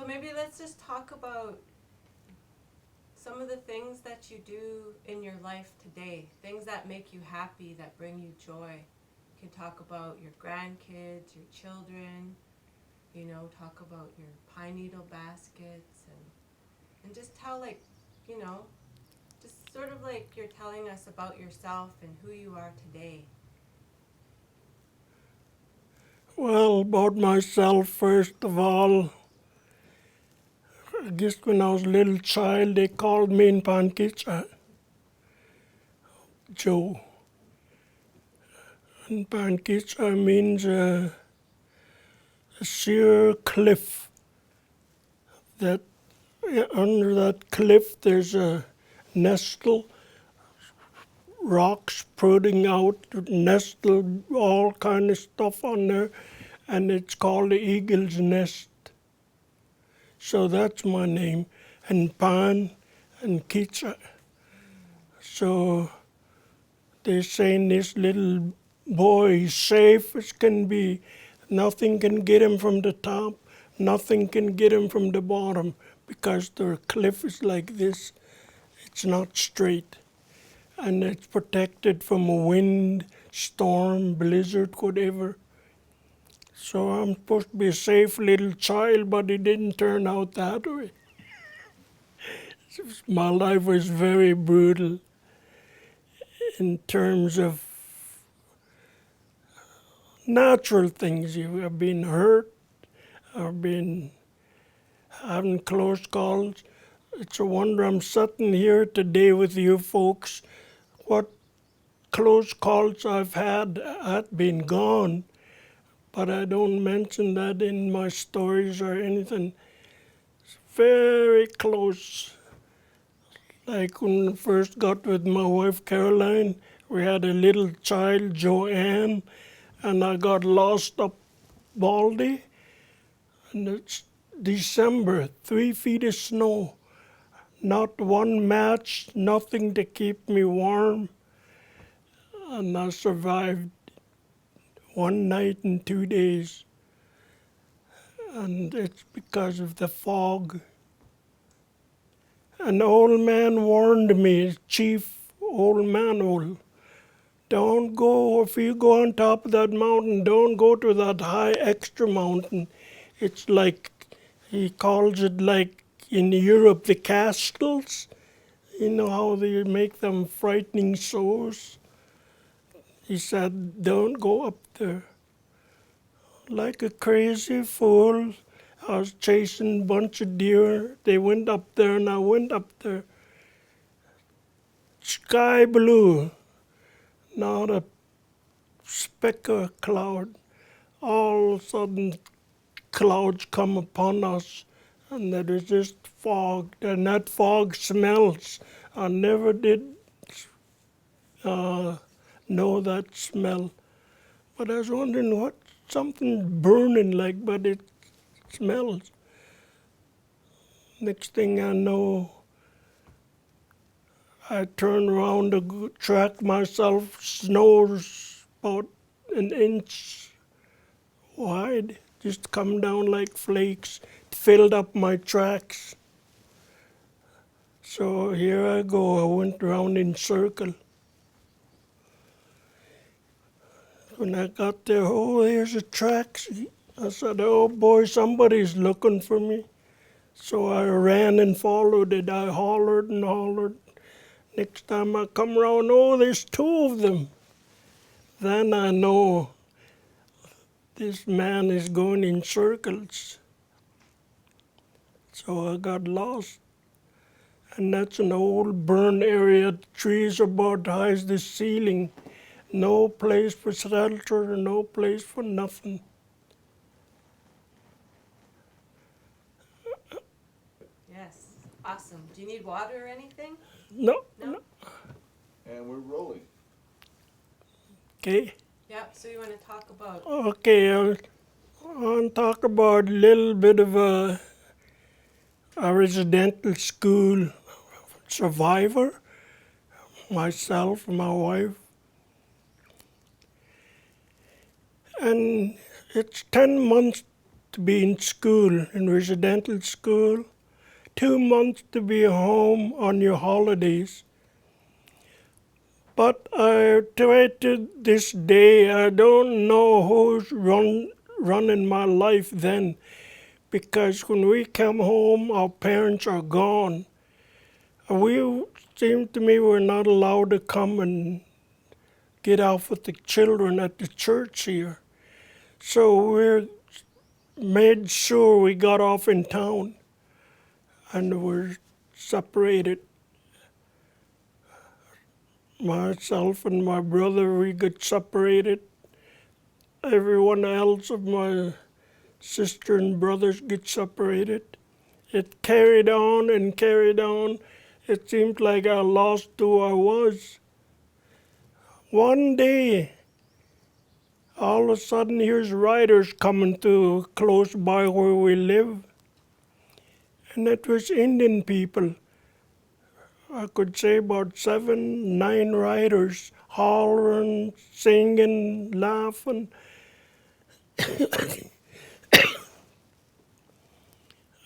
So maybe let's just talk about some of the things that you do in your life today, things that make you happy, that bring you joy. You can talk about your grandkids, your children, you know, talk about your pine needle baskets, and just tell, like, you know, just sort of like you're telling us about yourself and who you are today. Well, about myself, first of all, I guess when I was a little child, they called me in Pankitsa Joe. And Pankitsa means a sheer cliff. That under that cliff there's a nestle, rocks protruding out, nestle, all kind of stuff on there, and it's called the eagle's nest. So that's my name, and Pan and Kitsa. So they're saying this little boy is safe as can be. Nothing can get him from the top, nothing can get him from the bottom, because the cliff is like this. It's not straight. And it's protected from a wind, storm, blizzard, whatever. So I'm supposed to be a safe little child, but it didn't turn out that way. My life was very brutal in terms of natural things. You have been hurt, I've been having close calls. It's a wonder I'm sitting here today with you folks. What close calls I've had been gone, but I don't mention that in my stories or anything. It's very close. Like when I first got with my wife Caroline, we had a little child, Joanne, and I got lost up Baldy, and it's December, 3 feet of snow, not one match, nothing to keep me warm, and I survived 1 night and 2 days, and it's because of the fog. An old man warned me, Chief Old Manuel, don't go, if you go on top of that mountain, don't go to that high extra mountain. It's like, he calls it like in Europe, the castles. You know how they make them frightening shows? He said, don't go up there. Like a crazy fool, I was chasing a bunch of deer. They went up there and I went up there. Sky blue, not a speck of a cloud. All of a sudden, clouds come upon us, and there is just fog, and that fog smells. I never did know that smell, but I was wondering what something burning like, but it smells. Next thing I know, I turn around to track myself. Snow's about an inch wide, just come down like flakes. It filled up my tracks. So here I go. I went round in circle. When I got there, oh, there's the tracks. I said, oh boy, somebody's looking for me. So I ran and followed it. I hollered and hollered. Next time I come around, oh, there's two of them. Then I know this man is going in circles. So I got lost. And that's an old burned area. The trees are about high as the ceiling. No place for shelter, no place for nothing. Yes, awesome. Do you need water or anything? No. And we're rolling. Okay. Yep, so you want to talk about... Okay, I want to talk about a little bit of a residential school survivor, myself, my wife. And it's 10 months to be in school, in residential school, 2 months to be home on your holidays. But I try to this day, I don't know who's running my life then, because when we come home, our parents are gone. We seem to me we're not allowed to come and get out with the children at the church here. So we made sure we got off in town and were separated. Myself and my brother, we got separated. Everyone else of my sister and brothers get separated. It carried on and carried on. It seemed like I lost who I was. One day, all of a sudden, here's riders coming to close by where we live. And it was Indian people. I could say about 7, 9 riders, hollering, singing, laughing.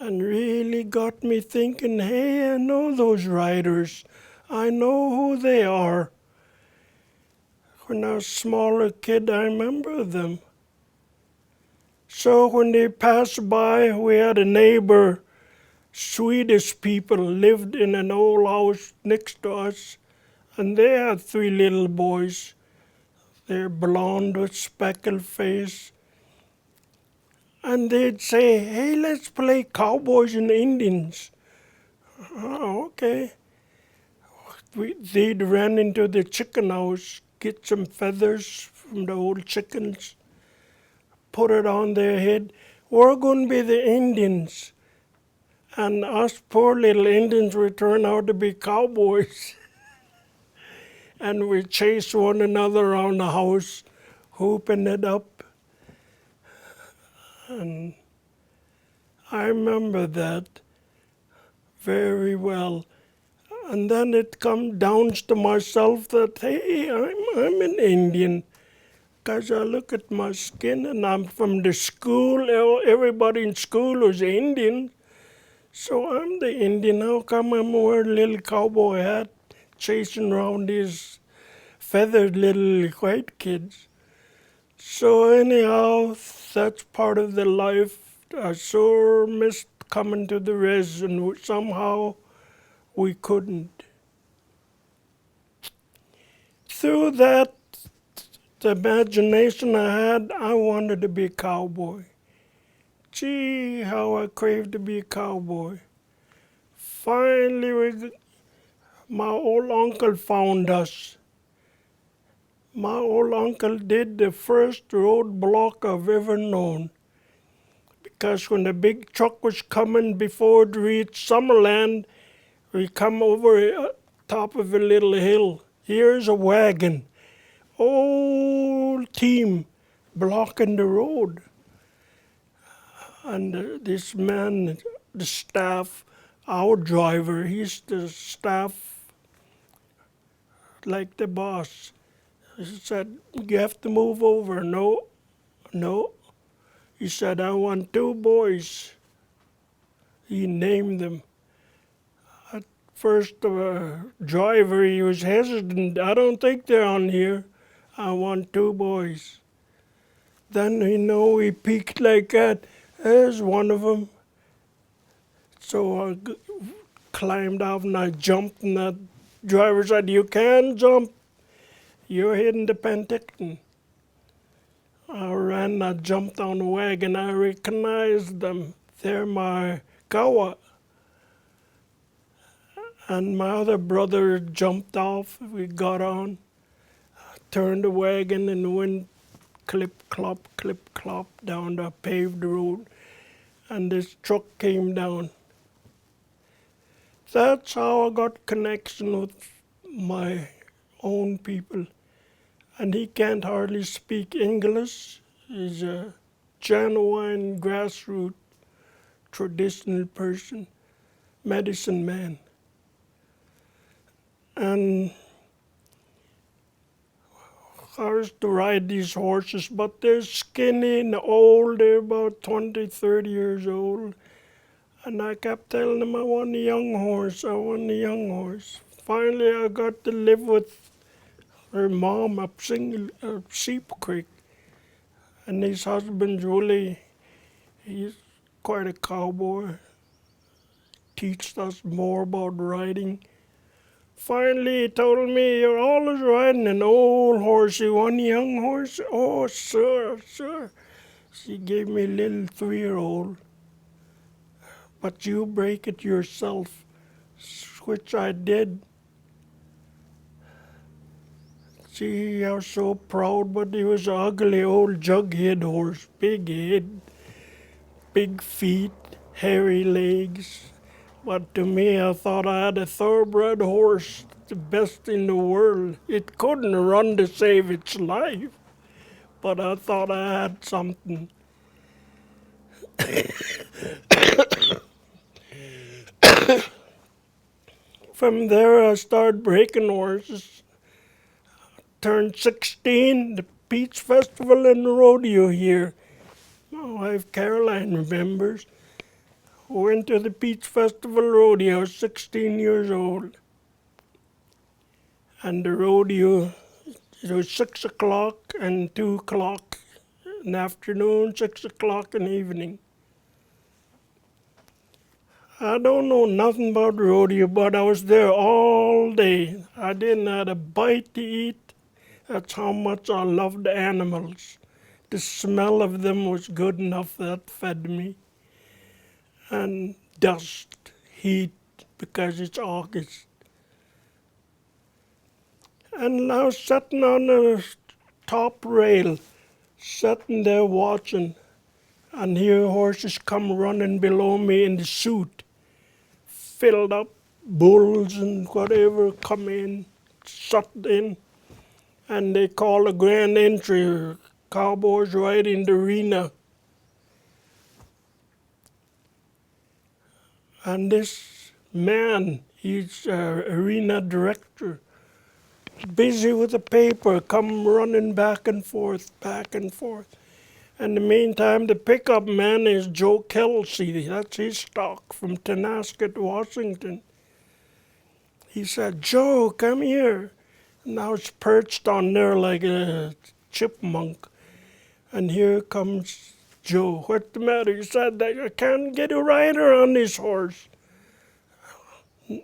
And really got me thinking, hey, I know those riders. I know who they are. When I was a smaller kid, I remember them. So when they passed by, we had a neighbor, Swedish people, lived in an old house next to us, and they had 3 little boys. They're blonde with speckled face. And they'd say, hey, let's play cowboys and Indians. Oh, okay. They'd run into the chicken house, get some feathers from the old chickens, put it on their head. We're going to be the Indians. And us poor little Indians would turn out to be cowboys. And we chase one another around the house, hooping it up. And I remember that very well. And then it comes down to myself that, hey, I'm an Indian. Because I look at my skin and I'm from the school. Everybody in school was Indian. So I'm the Indian. How come I'm wearing a little cowboy hat, chasing around these feathered little white kids? So anyhow, that's part of the life. I sure missed coming to the res, and somehow we couldn't. Through that, the imagination I had, I wanted to be a cowboy. Gee, how I craved to be a cowboy. Finally, my old uncle found us. My old uncle did the first roadblock I've ever known. Because when the big truck was coming before it reached Summerland, we come over top of a little hill. Here's a wagon. Old team blocking the road. And this man, the staff, our driver, he's the staff like the boss. He said, you have to move over. No. He said, I want 2 boys. He named them. At first, the driver, he was hesitant. I don't think they're on here. I want 2 boys. Then, he peeked like that. There's one of them. So I climbed out and I jumped, and that driver said, you can't jump. You're heading to Penticton. I ran, I jumped on the wagon, I recognized them. They're my kawa. And my other brother jumped off, we got on, turned the wagon and went clip, clop down the paved road. And this truck came down. That's how I got connection with my own people. And he can't hardly speak English. He's a genuine grassroots traditional person, medicine man. And I used to ride these horses, but they're skinny and old. They're about 20, 30 years old. And I kept telling them I want a young horse, I want a young horse. Finally, I got to live with her mom up Sheep Creek. And his husband's really, he's quite a cowboy. Teached us more about riding. Finally, he told me, you're always riding an old horse. You want a young horse? Oh, sure, sure. She gave me a little 3-year-old. But you break it yourself, which I did. See, I was so proud, but he was an ugly old jughead horse. Big head, big feet, hairy legs. But to me, I thought I had a thoroughbred horse, the best in the world. It couldn't run to save its life, but I thought I had something. From there, I started breaking horses. Turned 16, the Peach Festival and the rodeo here. My wife Caroline remembers. Went to the Peach Festival rodeo, 16 years old. And the rodeo, it was 6 o'clock and 2 o'clock in the afternoon, 6 o'clock in the evening. I don't know nothing about rodeo, but I was there all day. I didn't have a bite to eat. That's how much I loved the animals. The smell of them was good enough, that fed me. And dust, heat, because it's August. And I was sitting on the top rail, sitting there watching, and here horses come running below me in the chute, filled up, bulls and whatever come in, shut in, and they call a grand entry, cowboys riding the arena. And this man, he's arena director, busy with the paper, come running back and forth, back and forth. In the meantime, the pickup man is Joe Kelsey. That's his stock from Tonasket, Washington. He said, Joe, come here. And I was perched on there like a chipmunk. And here comes Joe. What's the matter? He said, I can't get a rider on this horse.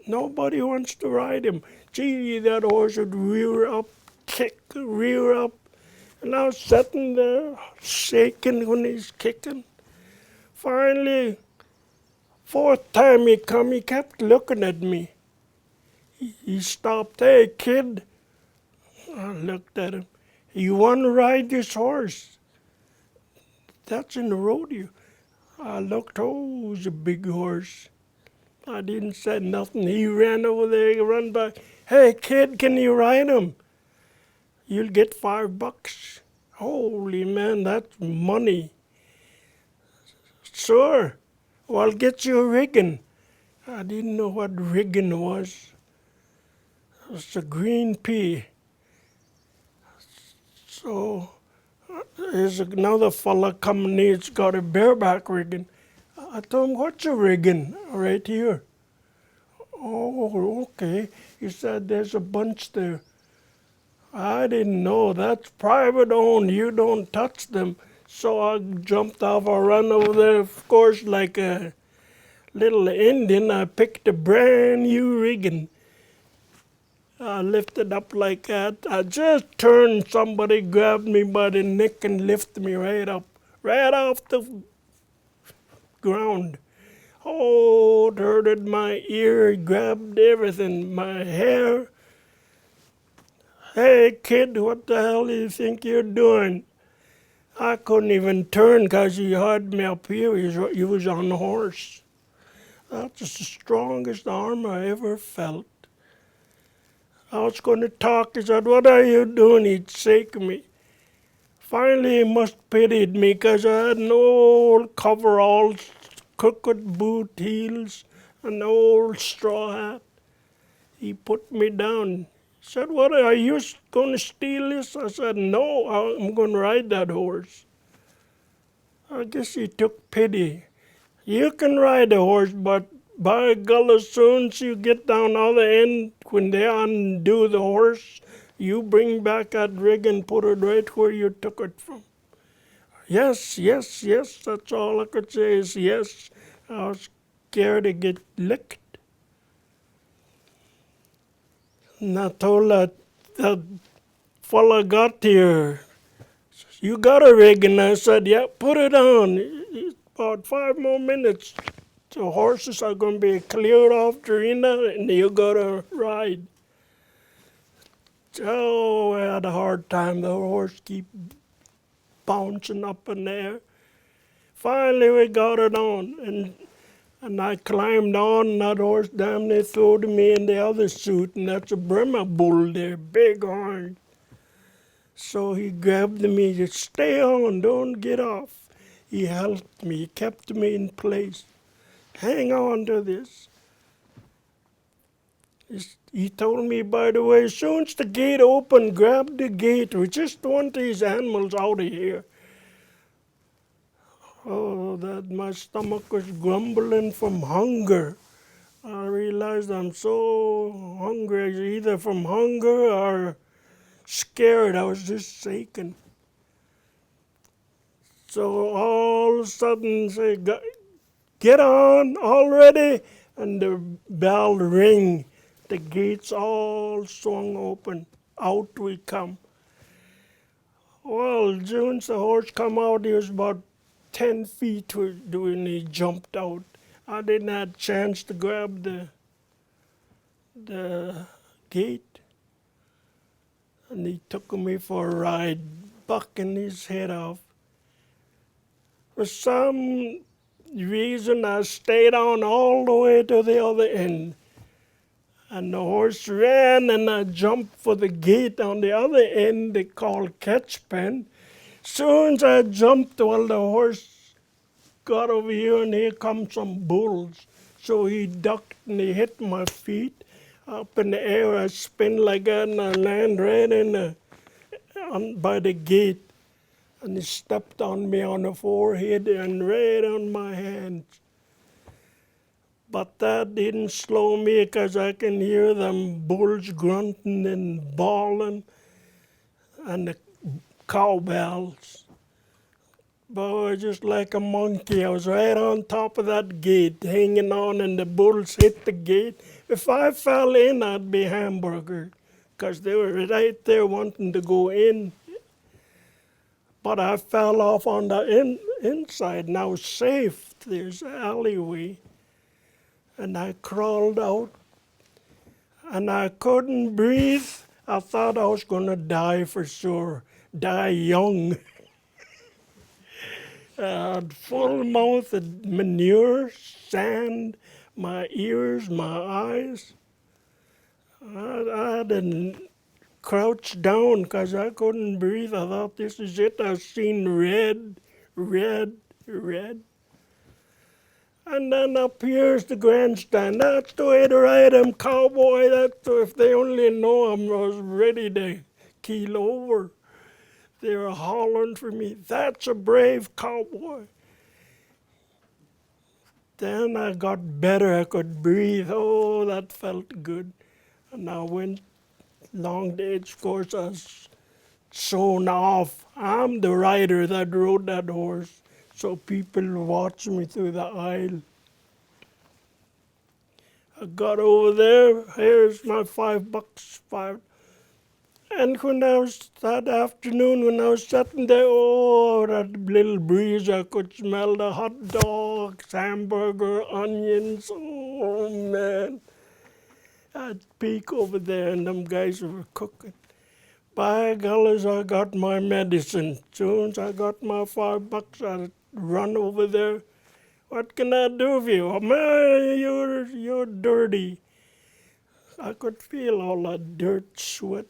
Nobody wants to ride him. Gee, that horse would rear up, kick, rear up. And I was sitting there, shaking when he's kicking. Finally, 4th time he come, he kept looking at me. He stopped. Hey, kid. I looked at him. You want to ride this horse? That's in the rodeo. I looked, oh, it was a big horse. I didn't say nothing. He ran over there, he ran back. Hey, kid, can you ride him? You'll get $5. Holy man, that's money. Sure. Well, I'll get you a rigging. I didn't know what rigging was. It's a green pea. So there's another fella coming, he's got a bareback rigging. I told him, what's a rigging? Right here. Oh, okay. He said, there's a bunch there. I didn't know. That's private owned. You don't touch them. So I jumped off. I ran over there, of course, like a little Indian. I picked a brand new rigging. I lifted up like that. I just turned. Somebody grabbed me by the neck and lifted me right up, right off the ground. Oh, it hurted my ear, grabbed everything, my hair. Hey, kid, what the hell do you think you're doing? I couldn't even turn because he had me up here. He was on a horse. That's the strongest arm I ever felt. I was going to talk. He said, what are you doing? He'd shake me. Finally, he must pitied me because I had an old coveralls, crooked boot heels, an old straw hat. He put me down. Said, what, are you going to steal this? I said, no, I'm going to ride that horse. I guess he took pity. You can ride a horse, but by God, as soon as you get down the other end, when they undo the horse, you bring back that rig and put it right where you took it from. Yes, yes, yes, that's all I could say is yes. I was scared to get licked. And I told that fella got here, you got a rig? And I said, yeah, put it on. About 5 more minutes. The horses are going to be cleared off the arena and you got to ride. Oh, I had a hard time. The horse keep bouncing up in the air. Finally, we got it on. And I climbed on, and that horse damn near threw me in the other suit. And that's a Bremer bull there, big horn. So he grabbed me, he said, stay on, don't get off. He helped me, he kept me in place. Hang on to this. He told me, by the way, as soon as the gate opened, grab the gate. We just want these animals out of here. Oh, that my stomach was grumbling from hunger. I realized I'm so hungry, either from hunger or scared. I was just shaking. So all of a sudden, say, get on already, and the bell ring. The gates all swung open. Out we come. Well, as soon as the horse come out, he was about 10 feet when he jumped out. I didn't have a chance to grab the gate. And he took me for a ride, bucking his head off. For some reason, I stayed on all the way to the other end. And the horse ran, and I jumped for the gate on the other end they call catch pen. Soon as I jumped, well, the horse got over here, and here comes some bulls. So he ducked, and he hit my feet. Up in the air, I spin like that, and I land right by the gate. And he stepped on me on the forehead and right on my hands. But that didn't slow me, because I can hear them bulls grunting and bawling and the cowbells. Boy, just like a monkey, I was right on top of that gate, hanging on, and the bulls hit the gate. If I fell in, I'd be hamburgered, because they were right there wanting to go in. But I fell off on the inside, and I was safe. There's an alleyway. And I crawled out, and I couldn't breathe. I thought I was going to die for sure, die young. I had full mouth of manure, sand, my ears, my eyes. I had to crouch down because I couldn't breathe. I thought, this is it. I've seen red, red, red. And then up here's the grandstand. That's the way to ride 'em, cowboy. If they only know I was ready to keel over. They were hollering for me. That's a brave cowboy. Then I got better. I could breathe. Oh, that felt good. And I went long days course. I was shown off. I'm the rider that rode that horse. So people watch me through the aisle. I got over there, here's my $5. And when I was, that afternoon, when I was sitting there, oh, that little breeze, I could smell the hot dogs, hamburger, onions, oh man. I'd peek over there and them guys were cooking. By golly, I got my medicine. Soon as I got my $5, I'd run over there. What can I do for you? Oh, man, you're dirty. I could feel all that dirt, sweat.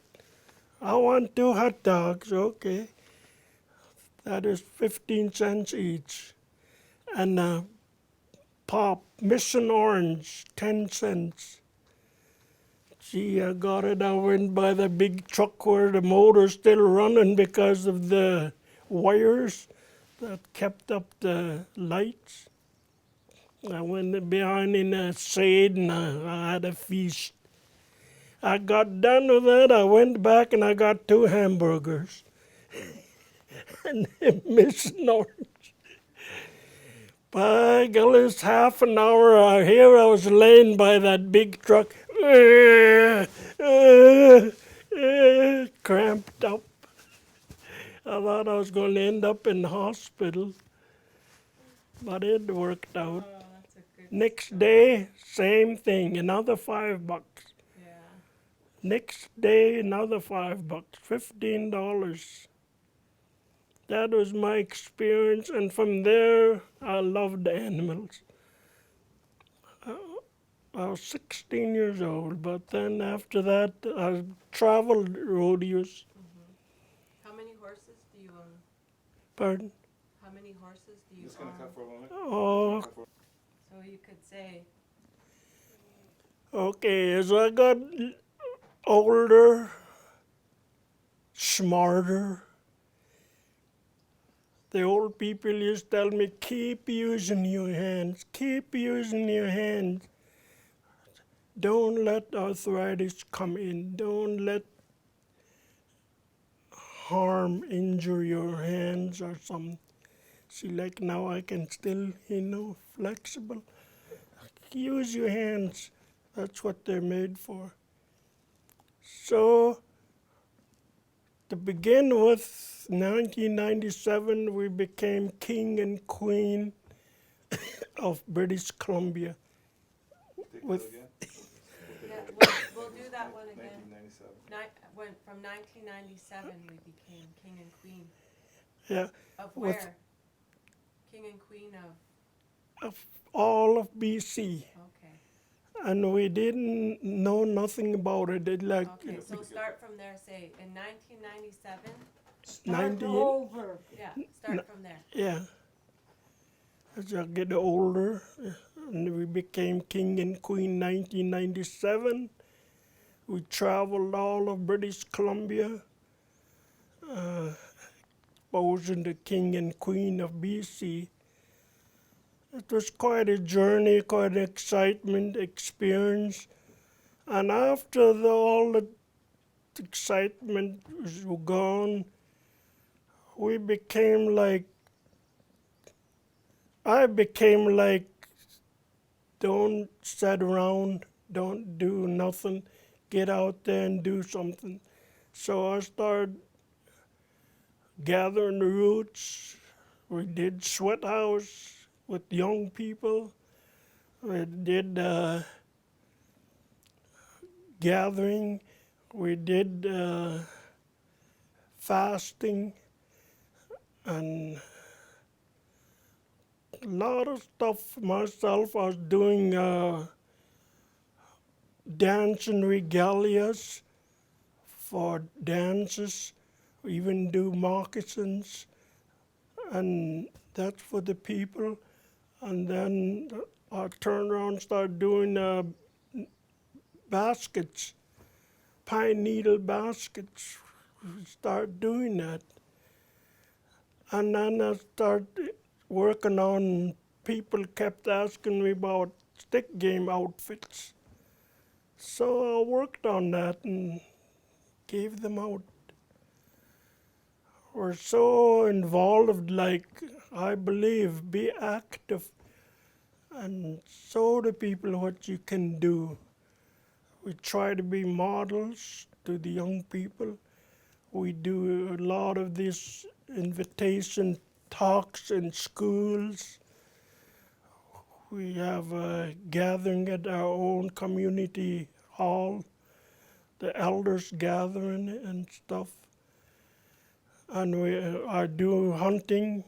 I want 2 hot dogs, okay. That is 15 cents each. And pop, Mission Orange, 10 cents. See, I got it. I went by the big truck where the motor's still running because of the wires that kept up the lights. I went behind in a shade and I had a feast. I got done with that. I went back and I got 2 hamburgers and a missing orange. By golly, it's half an hour out here. I was laying by that big truck, cramped up. I thought I was going to end up in the hospital, but it worked out. Oh, that's a good Next story. day, same thing, another $5. Yeah. Next day, another $5, $15. That was my experience, and from there, I loved animals. I was 16 years old, but then after that, I traveled rodeos. How many horses do you own? Pardon? How many horses do you Just gonna own? cut for a moment. Oh, So you could say, okay, as I got older, smarter, the old people used to tell me, keep using your hands, keep using your hands. Don't let arthritis come in. Don't let harm injure your hands or something. See, like now I can still, flexible. Use your hands. That's what they're made for. So, to begin with, 1997, we became king and queen of British Columbia. Take With- that again. yeah, we'll do that one again. 1997. From 1997, we became king and queen. Yeah, Of With- where? King and queen of, of all of BC. okay. And we didn't know nothing about it. It like Okay, so start from there, say, in 1997, Start 90 over. yeah, start from there. Yeah. As I get older, and we became king and queen 1997. We traveled all of British Columbia, exposing the king and queen of BC. It was quite a journey, quite an excitement, experience. And after all the excitement was gone, we became like, I became like, don't sit around, don't do nothing, get out there and do something. So I started gathering the roots. We did sweat house with young people. We did gathering. We did fasting and a lot of stuff myself. I was doing dance and regalias for dances. We even do moccasins, and that's for the people. And then I turned around and started doing baskets, pine needle baskets. We started doing that. And then I started working on, people kept asking me about stick game outfits. So I worked on that and gave them out. We're so involved, like, I believe, be active and show the people what you can do. We try to be models to the young people. We do a lot of these invitation talks in schools. We have a gathering at our own community hall, the elders gathering and stuff. And we are do hunting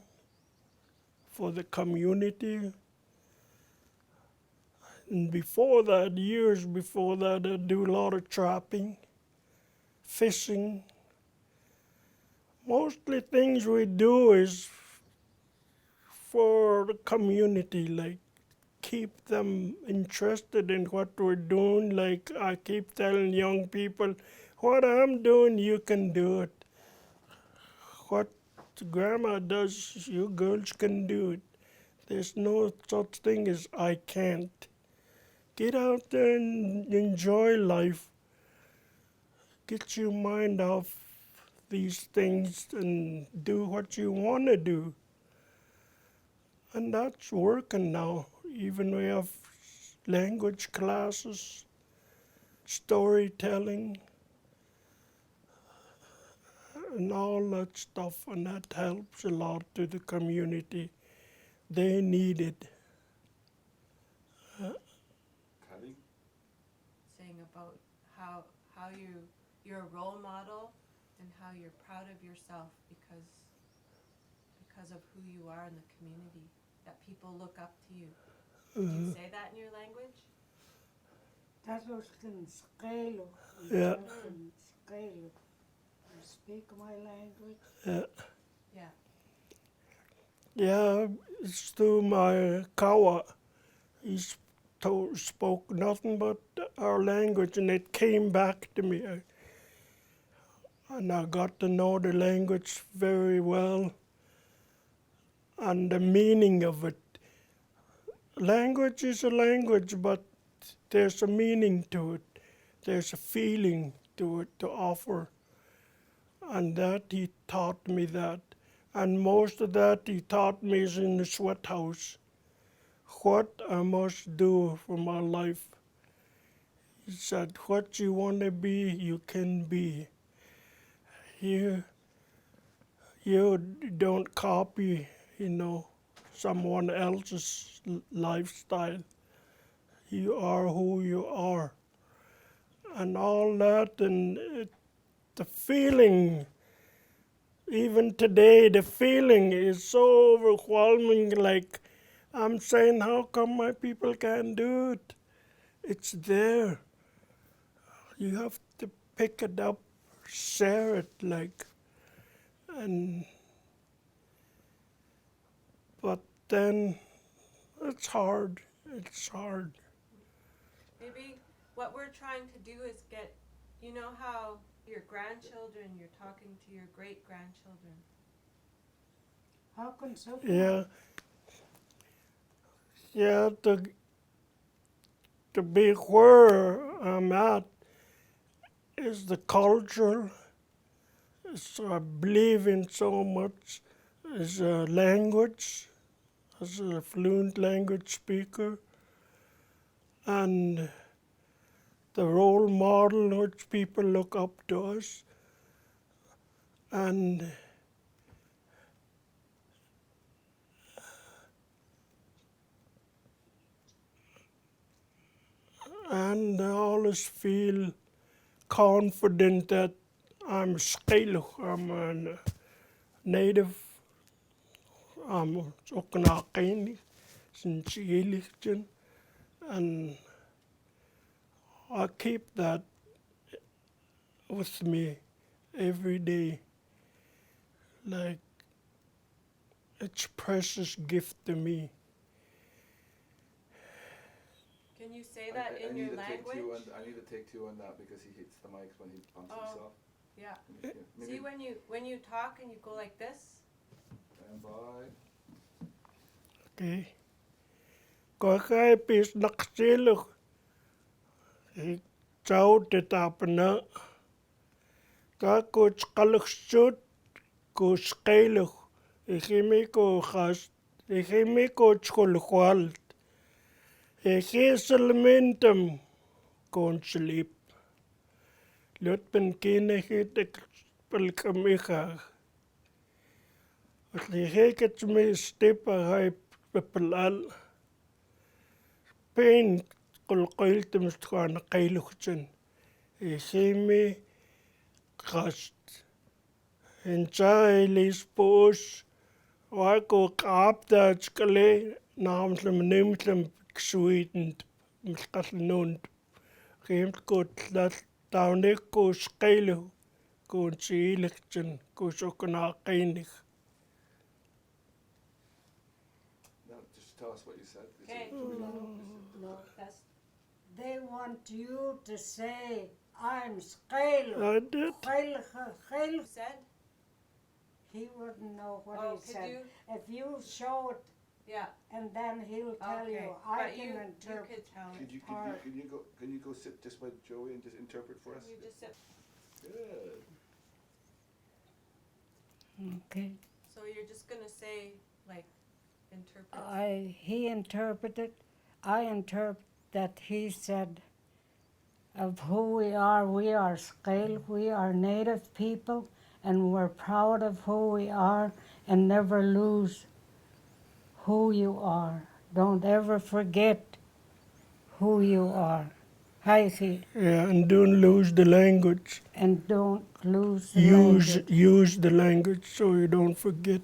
for the community. And before that, years before that, I do a lot of trapping, fishing. Mostly things we do is for the community, like keep them interested in what we're doing. Like I keep telling young people, what I'm doing, you can do it. What grandma does, you girls can do it. There's no such thing as I can't. Get out there and enjoy life. Get your mind off these things and do what you want to do. And that's working now. Even we have language classes, storytelling, and all that stuff, and that helps a lot to the community. They need it. Cutting? Saying about how you're a role model and how you're proud of yourself because of who you are in the community, that people look up to you. Did you say that in your language? Dat was in Syilx. Yeah. In Syilx. You speak my language? Yeah. Yeah, it's through my kawa. He spoke nothing but our language, and it came back to me. And I got to know the language very well and the meaning of it. Language is a language, but there's a meaning to it. There's a feeling to it to offer. And that he taught me that. And most of that he taught me is in the sweat house. What I must do for my life. He said, what you want to be, you can be. You don't copy, someone else's lifestyle. You are who you are. And all that, and the feeling, even today, the feeling is so overwhelming. Like I'm saying, how come my people can't do it? It's there. You have to pick it up, share it, but then it's hard. It's hard. Maybe what we're trying to do is get, you know how your grandchildren, you're talking to your great-grandchildren. How can so? Yeah. Yeah, to be where I'm at is the culture. So I believe in so much is language, as a fluent language speaker, and the role model which people look up to us, and I always feel confident that I'm Syilx, I'm a native, I'm Okanagan Nation Alliance, and I keep that with me every day. Like it's a precious gift to me. Can you say that in your language? I need to take two on that because he hits the mics when he pumps himself. Yeah. Maybe See, when you talk and you go like this? stand by. Okay. Kaya pis naksilok. Chow te tapana. Ka coach kalakshut ko scalok. Ikimi ko khas. Ikimi ko chkulkwal. Ikisalmentum kon sleep. Lutpen kinehitek pelkamika. Atliheket me step a pepelal. Pain kulkoiltum stwana kailuchen. Ikimi khast. Enjoy lis pos. Wako kaapta chkale. Naamslam nimslam ksweetend. Mskasnund. Geemt kot dat taunik ko skailu. Ko Syilx ko Okanagan. No, just tell us what you said. Okay. No, that's, they want you to say, I'm Syilx. I did. You said? He wouldn't know what Oh, he could said. you? If you show it, Yeah. and then he'll tell Okay. you, I But can you interpret. could tell Could it. you, Part. can you go sit just by Joey and just interpret for us? You just said. Good. Okay. So you're just gonna say like interpret. He interpreted, I interpret that he said of who we are Syilx, we are native people, and we're proud of who we are, and never lose who you are. Don't ever forget who you are. Hi, Yeah, and don't lose the language. and don't lose the language. Use the language so you don't forget.